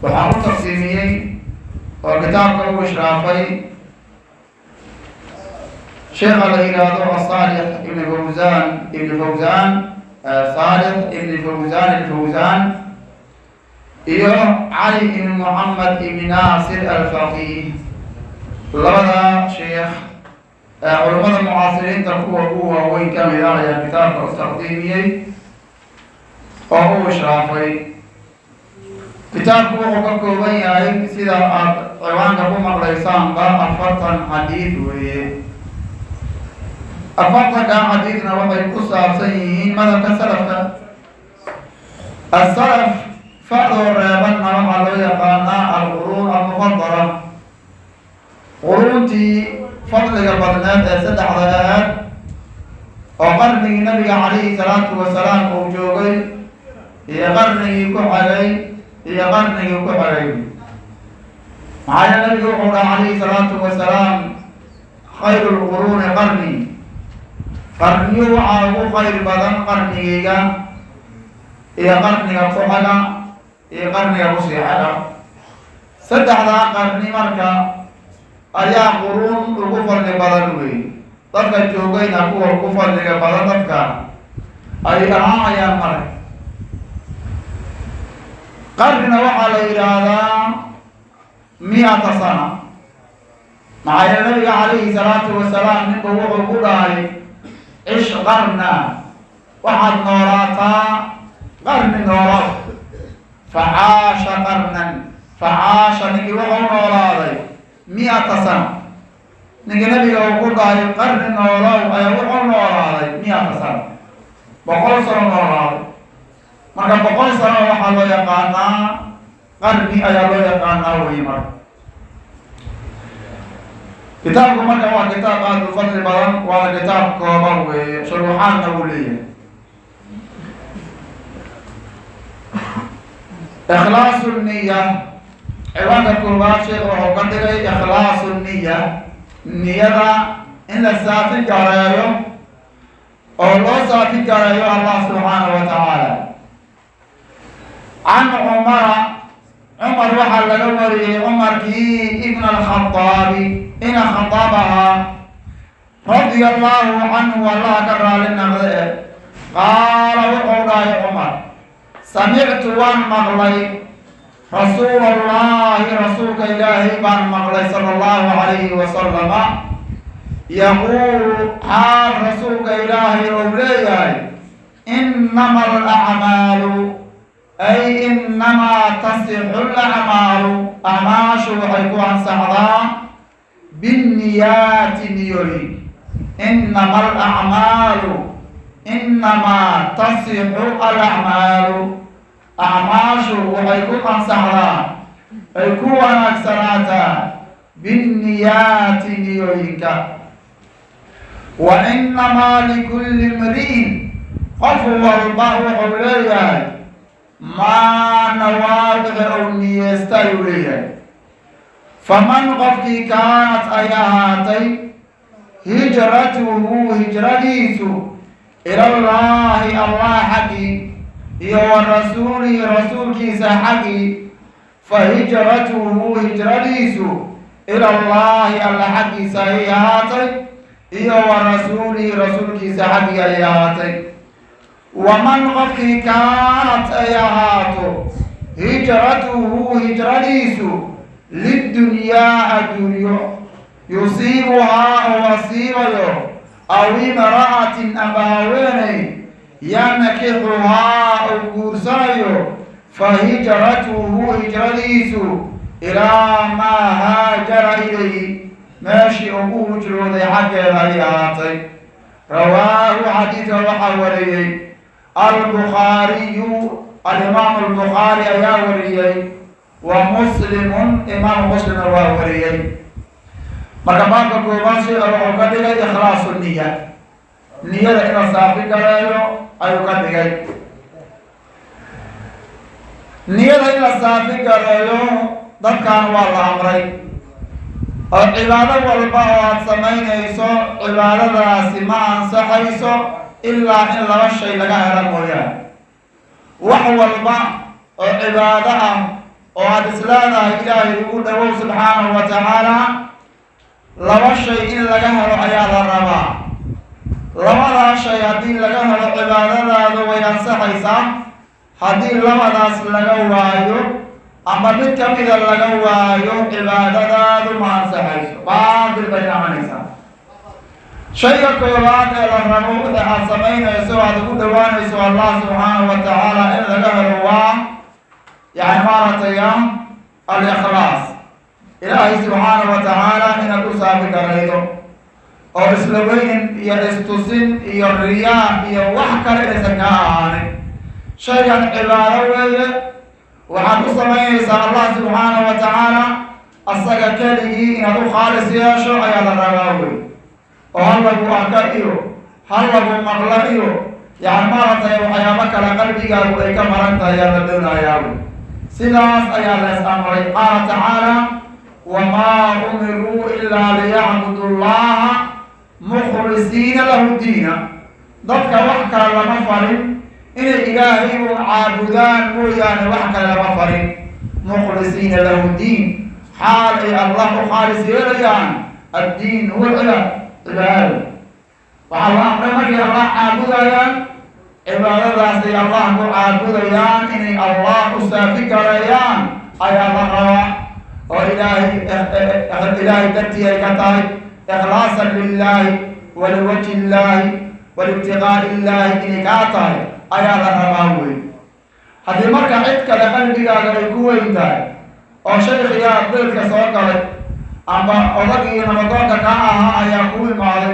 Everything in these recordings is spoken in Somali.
waxaan u taqsiimiyey oo kitaabka ugu ishraafay sheekha la yidhaahdo Saalix ibn Fawzaan Saalix ibn Fawzaan iyo Cali ibn Muhammad ibn Naasir al-Faqih. labada sheekh culamada mucaasiriinta kuwa ugu waaweyn ka mid ah ayaa kitaabka u taqdiimiyey oo uu ishraafay. kitaabku wuxuu ka kooban yahay sida aad ciwaanka ku maqlaysaanba 40 xadiid weeye. 40 xadiidna waxay ku saabsan yihiin madhabka salafka. asalaf facdoo reebanna waxaa loo yaqaanaa alquruun almufadala, quruuntii fadliga badneed ee saddexda ahayd oo qarnigii nabiga calayhi salaatu wasalaam uu joogay iyo qarnigii ku xigay iyo qarnigii ku xigay. maxaa yeele nabigu wuxuu dhaha calayhi salaatu wasalaam khayru lquruuni qarni, qarniyo waxaa ugu khayr badan qarnigayga iyo qarniga ku xiga iyo qarniga kusii xiga. saddexdaa qarni marka ayaa quruun ugu fadli badan wey. dadka joogayna kuwa ugu fadliga badan dadka ay ahaanayaan male. qarnina waxaa la yidhaahdaa 100 sana. maxaa yeele nabiga calayhi salaatu wasalaam ninka wuxuu ku dhahay cish qarna, waxaad noolaataa qarni noolo. facaasha qarnan, facaasha ninkii wuxuu noolaaday 100 sana. ninka nabiga uu ku dhahay qarni noolow ayaa wuxuu noolaaday 100 sana, 100 sano noolaaday. marka 100 sano waxaa loo yaqaanaa qarni ayaa loo yaqaanaa wey. marka kitaabku marka waa kitaab aada u fadli badan, waana kitaab kooban weeye, shuruuxaadna uu leeyahay. ikhlaasu niya, ciwaanka koobaad sheekh wuxuu ka dhigay ikhlaasu niya, niyada in la saafi gareeyo oo loo saafi gareeyo allah subxaanahu wa tacaala. can cumar waxaa laga wariyey cumarkii ibn alkhataabi ina khataabaha radia allahu canhu allaha ka raali naqde qaala wuxuu dhahay cumar samictu waan maqlay rasuul allahi rasuulka ilaahay baan maqlay sala allahu calayhi wasalama yaquulu xaal rasuulka ilaahay ou leeyahay innama alacmaalu ay inamaa tasixu lacmaalu, acmaashu waxay ku ansaxdaa binniyaati niyooyin. inama alacmaalu, inamaa tasixu alacmaalu, acmaashu waxay ku ansaxdaa ay ku wanaagsanaataa binniyaati niyooyinka. wa inamaa likulli imri'in, qof walba wuxuu leeyahay maa nawaaqica ou niyeysta ayuu leeyahay. faman qofkii kaanat ay ahaatay hijratuhu hijradiisu ilallaahi allah xaggii iyo wa rasuulihi rasuulkiisa xaggii, fa hijratuhu hijradiisu ilallaahi alla xaggiisa ayay ahaatay iyo wa rasuulihi rasuulkiisa xaggii ayay ahaatay. waman qofkii kaanat ay ahaato hijratuhu hijradiisu lidunyaa adduunyo yusiibuhaa ou asiibayo aw imra'atin amba haweeney yankixuhaa ou guursanayo, fa hijratuhu hijradiisu ilaa maa haajara ilayhi meeshii ugu hijrooday xaggeeda ay ahaatay. rawaahu xadiidka waxaa wariyey albukhaariyu, alimaamu albukhaari ayaa wariyey, wa muslimun, imaamu muslimna waa wariyey. marka baabka koobaad sheekha wuxuu ka dhigay ikhlaasu niya, niyada in la saafi gareeyo ayuu ka dhigay. niyada in la saafi gareeyo dadkan waa la amray oo cibaado walba oo aada samaynayso cibaadadaasi ma ansaxayso ilaa in 2 shay laga hela mooyaane. وحوالبا وعبادة وإسلامها إلهي يقول سبحانه وتعالى لما شيء إلا جهر عيال الربا لما شيء هدي لجهر عبادة وينسح إسام هدي لما ناس لجوايو أما بتكمل لجوايو عبادة ما انسح إسام بعد البيان إسام شيء كلام الرمو إذا سمينا يسوع تقول دوان يسوع الله سبحانه وتعالى إلا جهر هو يعني مرة أيام الإخلاص إلهي سبحانه وتعالى إن أصابك رأيته أو إسلوبين يستوسن يريان يوحكر إسكان شيئا عبادة وحد سميه يسأل الله سبحانه وتعالى السجا كله إن أدو خالص يشو أيال الرغاوي وهلبو أكائيو هلبو مغلقيو يعني مرة أيامك لقلبك وإيك مرنت أيال الدون أيامي سلاس أيال الأمر قال تعالى وما أمروا إلا ليعبدوا الله مخلصين له الدين ضدك وحكا لما فرن إن إلهي عابدان مويان وحكا لما فرن مخلصين له الدين حال الله خالص يريان الدين هو العباد وعلى أمرك الله عابدان عبادة سي الله عابدان إن الله أسافك ريان أي الله وإلهي ترتي كتاي إخلاصا لله ولوجه الله والابتغاء الله إن كاتاي أيا الرماوي هذه مركة عدك لقلبك أغريكو إنتاي أو شيخ يا أبدالك سوكالي أما أولئك نمضاك كاها أيا كوي مالي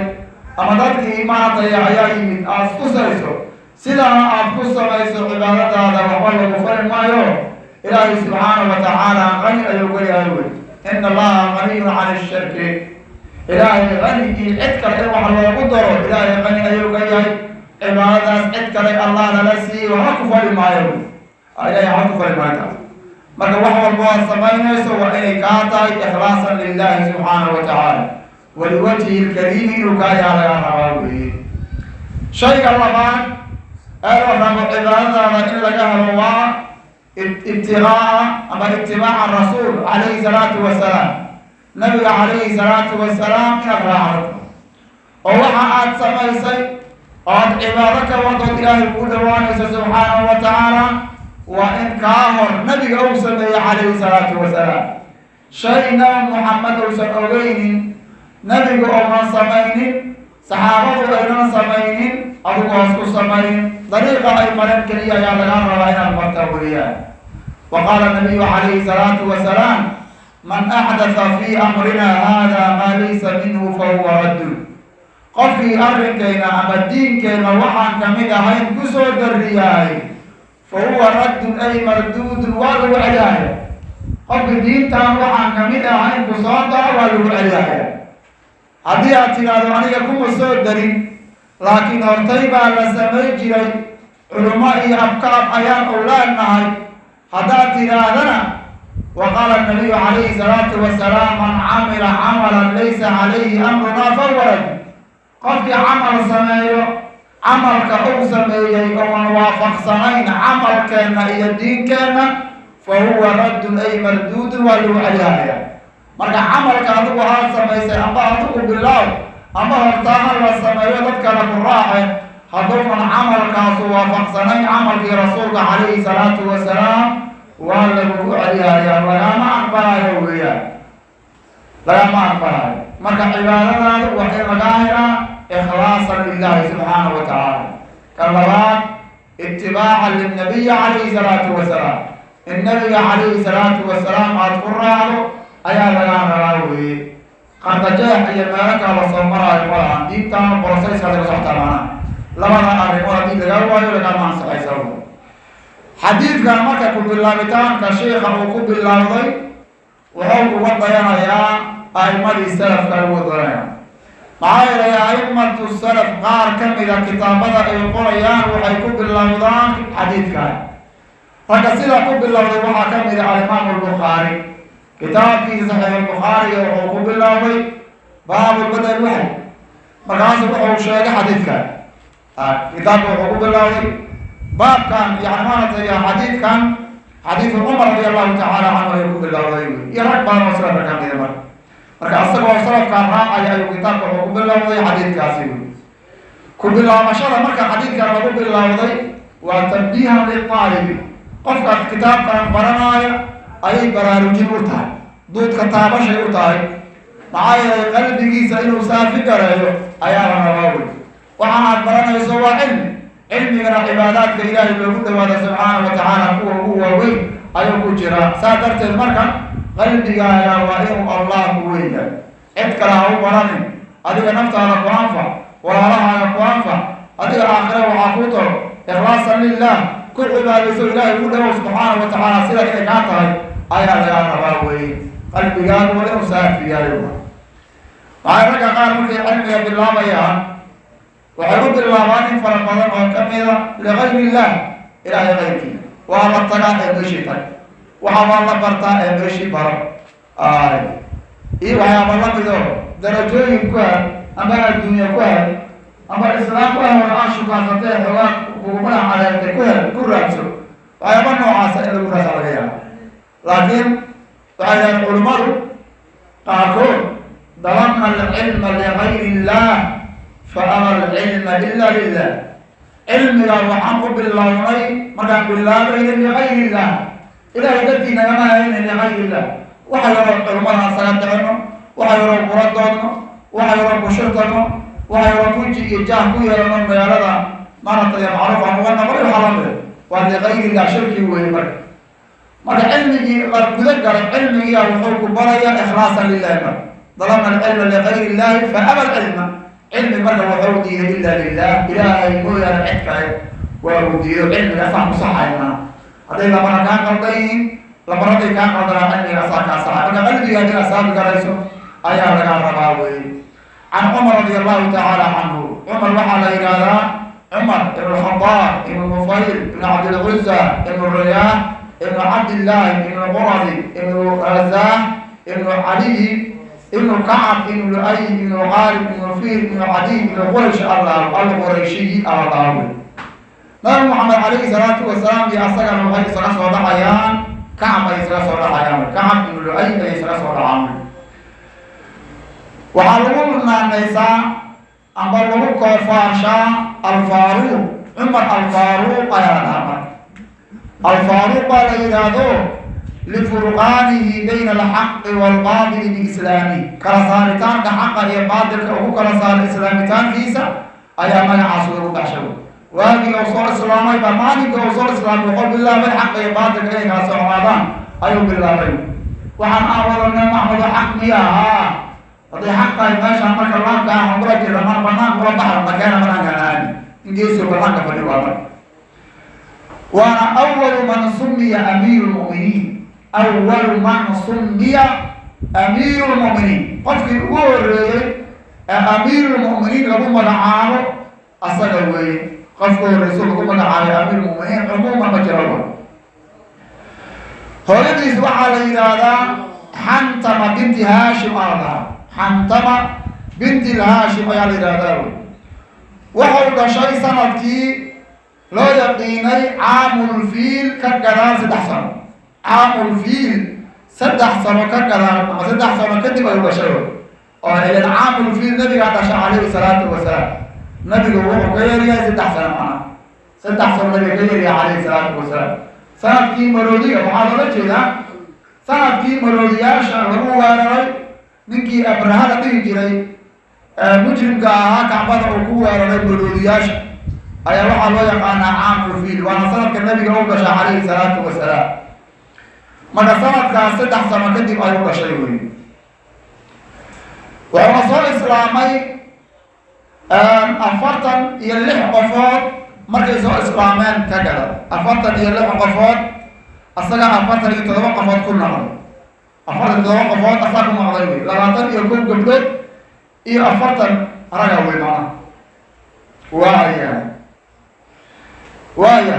أما ذلك إيمانة يا أيامين أسكسيسو سيدا أبكسو عبادة هذا وقال مفرد ما يوم إلهي سبحانه وتعالى غني أيوة أيوة إن الله غني عن الشرك إلهي غني إذكر إيوة الله قدره إلهي غني أيوة أيوة عبادة إذكر الله لنسي وحكف لما يوم إلهي حكف لما يوم مركب وحوى الله سمينه سوى إني كاتاي إخلاصا لله سبحانه وتعالى ولوجهه الكريم نكاي على رواوه شيء الله بعد أيوة رب عبادة إلا جهل الله اتباع الرسول عليه الصلاة والسلام نبي عليه الصلاة والسلام يقرأه ووحاءات سميسي قد عبادك وقد إله القدوان سبحانه وتعالى وإن كاهر نبي أوسمي عليه الصلاة والسلام شينا محمد أوسمين نبي أوما سمين صحابة أيضا سمين أبو قاسق سمين طريقة أي مرن كليا يا لغان رواينا المرتبوليات وقال النبي عليه الصلاة والسلام من أحدث في أمرنا هذا ما ليس منه فهو رد قفي أركينا أما الدين كينا وحان كميدا هين كسو درياي فهو رد أي مردود والو علياي قفي الدين تام وحان كميدا هين كسو والو علياي هذه أتنا دعاني يكون سو درين لكن أرتيبا لسمي جري علماء أبكار أيام أولاد نهاي هذا ترادنا وقال النبي عليه الصلاة والسلام من عمل عملا ليس عليه أمرنا فهو رد قد عمل سمايو عمل كأو سمايو ومن وافق سنين عمل كان أي الدين كان فهو رد أي مردود ولو عليها مرجع عمل كأنه هذا سمايو أما أتوه بالله أما ارتاح السمايو ذكر الراحة هذا من عمل كأسو وافق سنين عمل في رسولك عليه الصلاة والسلام والله عليها يا الله ما أقبلها ويا لا ما أقبلها مرك عبادنا وحي مجاهنا إخلاصا لله سبحانه وتعالى كالرباط اتباعا للنبي عليه الصلاة والسلام النبي عليه الصلاة والسلام أذكر له أيا لنا راوي قد جاء أي مالك على صمرا القرآن دين تام بروسيس هذا صحت معنا لما أريمون دين لجوا ولا ما سأيسرون حديث كان مكة كل باللابتان كشيخ أو كل باللابضي وهو وضينا يا أئمة السلف كانوا وضينا معايا يا أئمة السلف قار كم إذا كتابة القرآن وحيكون باللابضان حديث كان فكسير كل باللابضي وحكم إذا الإمام البخاري كتاب في صحيح البخاري وحكم باللابضي باب البدء الوحي مقاصد وحو شيخ حديث كان كتاب وحكم باللابضي باب كان يعني ما حديث كان حديث عمر رضي الله تعالى عنه يقول بالله يرك بان وصل كان كده marka asagoo salafkaan raacaya ayuu kitaabka wuxuu ku bilowday xadiidkaasi ku bilaabashada marka xadiidkan lagu bilowday waa tanbiihan liqaalibi qofka kitaabkan baranaya ayay baraarujin u tahay duudka taabashay u tahay maxaa yeelay qalbigiisa inuu saafi gareeyo ayaa la rabaa wey waxaan aad baranayso waa cilmigana cibaadaadka ilaahay loogu dhawaado subxaana wa tacaala kuwa ugu waaweyn ayuu ku jiraa saa darteed marka qalbigaaga waa inuu allah ku weynyahay cid kale ha u baranin adiga naftaada ku anfac walaalahaaga ku anfac adiga aakhira waxaa kuu taro ikhlaasan lilah ku cibaadayso ilaahay ugu dhawow subxaana wa tacaala sida inay kaa tahay ayaa lagaa rabaa weye qalbigaaga waa inuu saafiyayo waxay ragga qaar markay cilmiga bilaabayaan waxay u bilaabaan in fara badan oo kamida ligayri illah ilaahay qayrkii waa la tagaa ee meeshii tag waxaa la bartaa ee meeshii baro iyo waxyaaba lamido darajooyin ku hel ama adduunya ku hel ama islaam ku hel aa shukaasatee xoogaa kugumada caleertay ku hel ku raadso waxyaaba noocaasa in lagu raasa laga yaaba laakiin waxay yahaan culimmadu qaarkood dalabna alcilma ligayri illah fa aba alcilma ila lilah cilmiga waxaan ku bilownay markaan bilaabayna ligayri illah ilaahay dadkii nagama hayna ligayri illah waxa yaroo culimmada asaga dhicino waxa yaroo kula doodno waxa yaroo ku shirtano waxa yaroo kunji iyo jaah ku yeelano magaalada maaragtay macruuf aan uga noqon waxa lamid waa ligayri illah shirki weeye marka cilmigii la guda galay cilmigiia wuxuu ku baraya ikhlaasan lilahi marka dalabna alcilma ligayri illahi fa aba alcilma cilmi marka wuxuu diiday ila lilah ilaahay mooyaane cid kale waa uu diido cilmiga sax musaxayna hadday labana kaa qaldan yihiin labanaday kaa qaldanaa cilmiga asaa kaa saxa marka qalbigaad inaad saafi garayso ayaa lagaa rabaa weye can cumar radi allahu tacaala canhu cumar waxaa la yidhaahdaa cumar ibn khadaab ibn nufayl ibn cabdilcuza ibn riyah ibn cabdillahi ibn quradi ibn razah ibn caliy ibn kacab ibn luay ibn qaalib ibn fiir ibn cadiy ibn quraysh alqurayshiyi alaawe nabi maxamed calayhi salaatu wasalaam iyo asagana waxay isaga soo dhacayaan kacab ay isaga soo dhacayaan kacab ibn luay ay isaga soo dhacaan waxaa lagu naanaysaa amba lagu koofaarshaa alfaaruuq cumar alfaaruuq ayaa la dhahaa alfaaruuq baa la yidhaahdo lifurqaanihi bayna alxaqi waalbaatili biislaami kala saaritaanka xaqa iyo baatilka ugu kala saara islaamitaankiisa ayaa magacaas lagu baxshay waagii uu soo islaamay baa maalinka uu soo islaamay wuxuu bilaabay xaqa iyo baatilka inay kala socmaadaan ayuu bilaabay waxaan aawadana maxmudo xaq miya ahaa hadday xaq tahay meeshaan marka laanka aan kula jirra mar banaanka ula baxra makeena banaanka aadi ingeesoo banaanka fadhi waa marka waana awalu man sumiya amiiru lmu'miniin awalu man sumiya amiiru lmu'miniin qofkii ugu horeeyey ee amiiru lmu'miniin lagu magacaabo asaga weeye qofka horeyso lagu magacaabay amiir lmu'miniin cumuuman ma jiro hooyadiis waxaa la yidhaahdaa xantama binti haashim aa la dhahaa xantama binti lhaashim ayaa la yidhaahdaa wuxuu dhashay sanadkii loo yaqiinay caamulfiil ka gadaal 3 sano caamulfiil 3 sano ka gadaal ama 3 sano kadib ayuu dhashay oo ilan caamulfiil nabigaa dhashay calayhi salaatu wasalaam nabigu wuxuu ka yaryahay 3 sano macna 3 sano nabiga ka yaryahay calayhi salaatu wasalaam sanadkii maroodiga waxaa loola jeedaa sanadkii maroodiyaasha lagu weeraray ninkii abraha la dhihi jiray mujrimka ahaa kacbada uu ku weeraray maroodiyaasha ayaa waxaa loo yaqaanaa caamulfiil waana sanadka nabiga u dhashay calayhi salaatu wasalaam marka sanadkaas 3 sano kadib ayuu dhashay wey wuxuuna soo islaamay 46 qofood markay soo islaameen ka gada 46 qofood asaga 47 qofood ku noqday 47 qofood asaa ku noqday wey 21 gabdhood iyo 40 raga wey macnaha waaya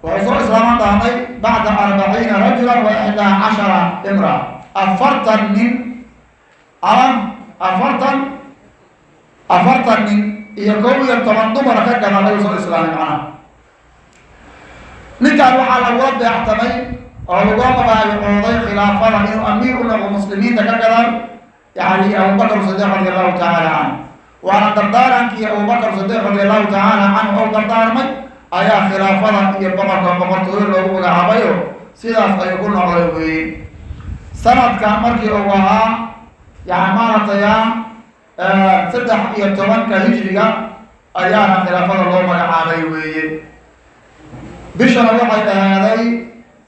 wuxuu soo islaaman dhahnay bacda 40 rajulan wa 11 imra 40 nin ama 40 nin iyo 11 dumar ka gadaal ayuu soo islaamay macnaha ninkaan waxaa lagula beextamay oo lagula mabaayiqooday khilaafada inuu amiir u noqdo muslimiinta ka gadan yani abubakr sidiiq radi allahu tacaala canhu waana dardaarankii abubakr sidiiq radi allahu tacaala canhu oo dardaarmay ayaa khilaafada iyo boqortooyo loogu magacaabayo sidaas ayuu ku noqday weeye sanadkan markii uu ahaa yani maaragtay 13 hijriga ayaana khilaafada loo magacaabay weeye bishana waxay ahaaday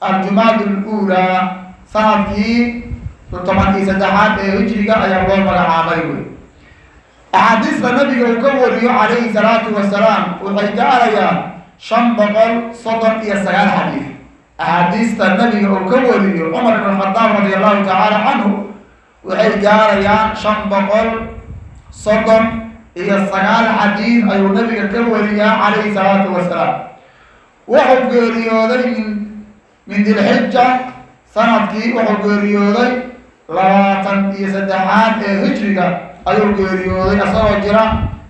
aljumaad alula sanadkii 13 ee hijriga ayaa loo magacaabay wey axaadiista nabiga uu ka wariyo calayhi salaatu wasalaam waxay gaarayaan 539 xadiis axaadiista nabiga uu ka wariyo cumar ibn khadaab radi allahu tacaala canhu waxay gaarayaan 539 xadiis ayuu nabiga ka wariyaa calayhi salaatu wasalaam wuxuu geeriyooday min dilxija sanadkii wuxuu geeriyooday 23 ee hijriga ayuu geeriyooday asagoo jira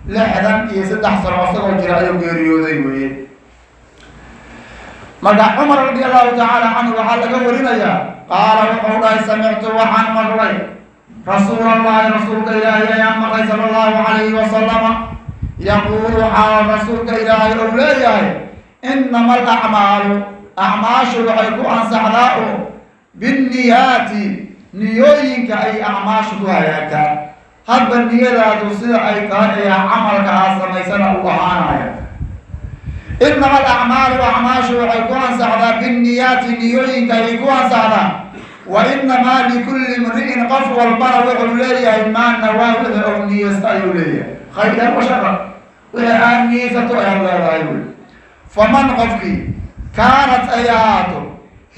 63 sano asagoo jira ayuu geeriyooday weye marka cumar radi allahu tacaala canhu waxaa laga warinayaa qaala wuxuu dhahay samictu waxaan maqlay rasuul allahi rasuulka ilaahay ayaan maqlay sala allahu calayhi wasalama yaquulu waxaa rasuulka ilaahay ou leeyahay inama alacmaalu acmaashu waxay ku ansaxdaa u binniyaati niyooyinka ay acmaashu ku hagaagtaan hadba niyadaadu sida ay tahay ayaa camalka aad samaysana u ahaanaya inama alacmaalu acmaashu waxay ku ansaxdaa binniyaati niyooyinka ay ku ansaxdaan wa inamaa likulli imri'in qof walbana wuxuu leeyahay maa nawaa wixii ou niyeysta ayuu leeyahay khayran wa shara wixii aad niyeysato ayaad leedahay wy faman qofkii kaanat ay ahaato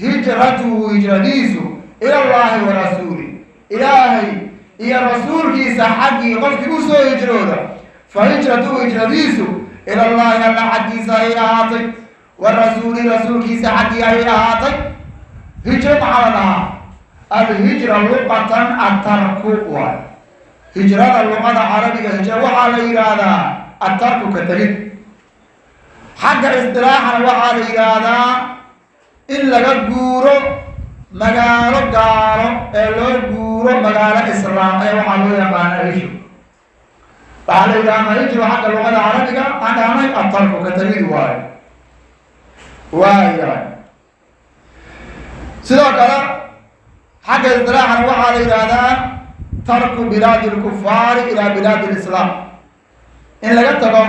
hijratuhu hijradiisu ila allahi wa rasuuli ilaahay iyo rasuulkiisa xaggii qofkii usoo hijrooda fa hijratuhu hijradiisu ila allahi alla xaggiisa ayay ahaatay wa rasuuli rasuulkiisa xaggii ayay ahaatay hijro maxaa la dhahaa alhijra luqatan atarku waay hijrada luqada carabiga hijra waxaa la yidhaahdaa atarku ka tegid xagga istilaaxana waxaa la yidhaahdaa in laga guuro magaalo gaalo ee loo guuro magaalo islaam ee waxaa loo yaqaana hijro waxaa la yidhahdaa hijro xagga luqada carabiga aan dhahnay atarku ka tegid waayo waayahay sidoo kale xagga istilaaxana waxaa la yidhaahdaa tarku bilaadi lkufaari ilaa bilaadi lislaam in laga tago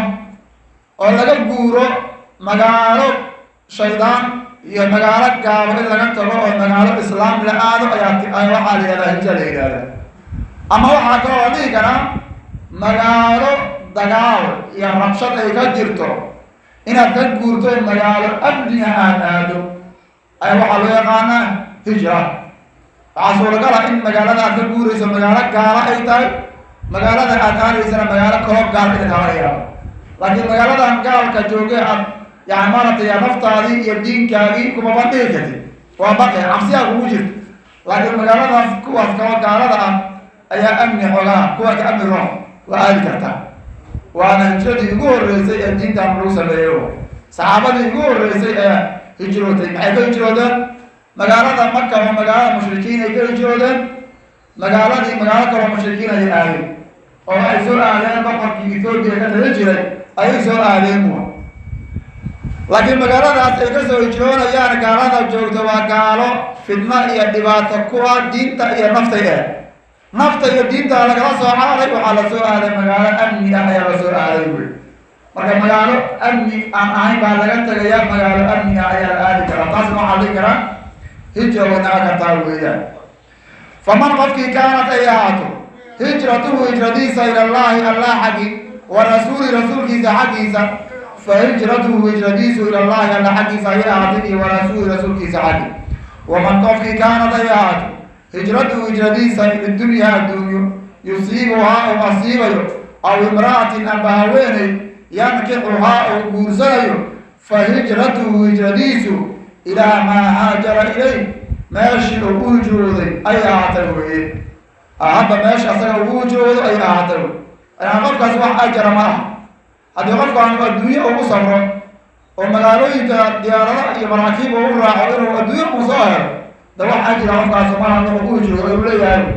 oo laga guuro magaalo shaydaan iyo magaalo gaabo in laga tago oo magaalo islaam la aado waxaa la yidhahdaa hijra la yidhahda ama waxaa kaloo la dhihi karaa magaalo dagaal iyo rabshad ay ka jirto inaad ka guurto magaalo amniga aad aado ayaa waxaa loo yaqaanaa hijra waxaa suuragala in magaalada aad ka guurayso magaalo gaala ay tahay magaalada aad aadaysana magaalo kaloo gaal in kala yaabo laakiin magaaladan gaalka jooge aad yani maaragtay naftaadii iyo diinkaagii kumaba dhihi kartid waa baqi cabsiyaa kugu jirta laakiin magaaladaas kuwaas kaloo gaalada ah ayaa amni xogaa kuwa ka amni roon waa aadi kartaa waana hijradii ugu horreysay ee diintan lagu sameeyo saxaabadii ugu horreysay ee hijrootay maxay ka hijroodeen magaalada maka oo magaalada mushrikiin ay ka hijroodeen magaalo kaloo mushrikiin ay aadeen oo ay soo aadeen boqorkii Ethiopia ka tali jiray ayay soo aadeen laakiin magaaladaas ay ka soo hijroonayaan gaalada joogto waa gaalo fidna iyo dhibaato kuwa diinta iyo nafta iyo diinta lagala soo caaray waxaa la soo aaday magaalo amni ah ayaa la soo aaday wey marka magaalo amni aan ahayn baa laga tagayaa magaalo amni ah ayaa la aadi karaa taasna waxaa dhihi karaa hijra wanaga kartaa weeyaan faman qofkii kaanat ay ahaato hijratuhu hijradiisa ila allahi allah xaggi wa rasuuli rasuulkiisa xaggiisa fa hijratuhu hijradiisu ila allahi alla xaggiisa ayay ahaatay iyo wa rasuuli rasuulkiisa xaggi waman qofkii kaanat ay ahaato hijratuhu hijradiisa lidunyaa adduunyo yusiibuhaa ou asiibayo aw imra'atin amba haweeney yankixuhaa ou guursanayo fa hijratuhu hijradiisu ilaa maa haajara ilay meeshii uu u hijrooday ay ahaatay weye hadda meesha asaga ugu hijroodo ay ahaatay qofkaas wax ajara ma aha haddii qofkaan adduunye ugu sabro ومقالوين ديارنا يمراكيب وراعوا إنه الدنيا مصاهر ده واحد يجي لهم كاسو ما عنده وجه ويقول لي يعني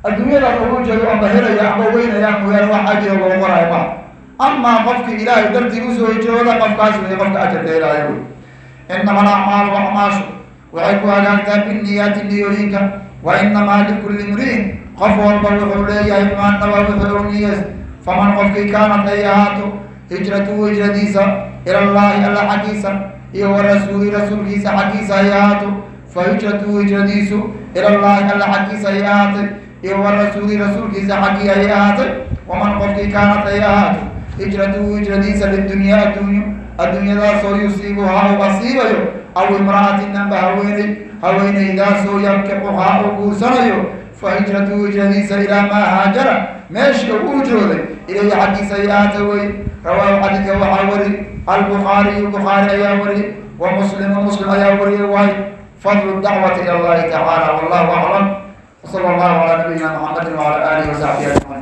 الدنيا لا وجه يوم بهرة يا أبوين يا أخويا واحد يجي وهو مرة أما قفك إلهي درتي وسوي جودا قف كاسو قف أجر ديرا يقول إنما الأعمال وأعماش وعيكوا على بالنيات النيوينك وإنما لكل امرئ قفوا البر حولي إيمان وبحرونيس فمن قفك كانت أيهاته هجرته هجرتيسا إلى الله ألا حديثا إيو الرسول رسول كيسا حديثا أيهاته فهجرته هجرتيسو إلى الله ألا حديثا أيهاته إيو الرسول رسول كيسا حديثا أيهاته ومن قفك كانت أيهاته هجرته هجرتيسا للدنيا الدنيا ذا سو يصيبها وبصيبه أو امرأة نبه هوين إذا سو يبكقها وقوسنه فهجرته هجرتيسا إلى ما هاجر ماشي وجوده إليه حديث ياتوي رواه حديث وحاوري البخاري ياوري ومسلم ياوري وهي فضل الدعوة إلى الله تعالى والله أعلم وصلى الله على نبينا محمد وعلى آله وصحبه أجمعين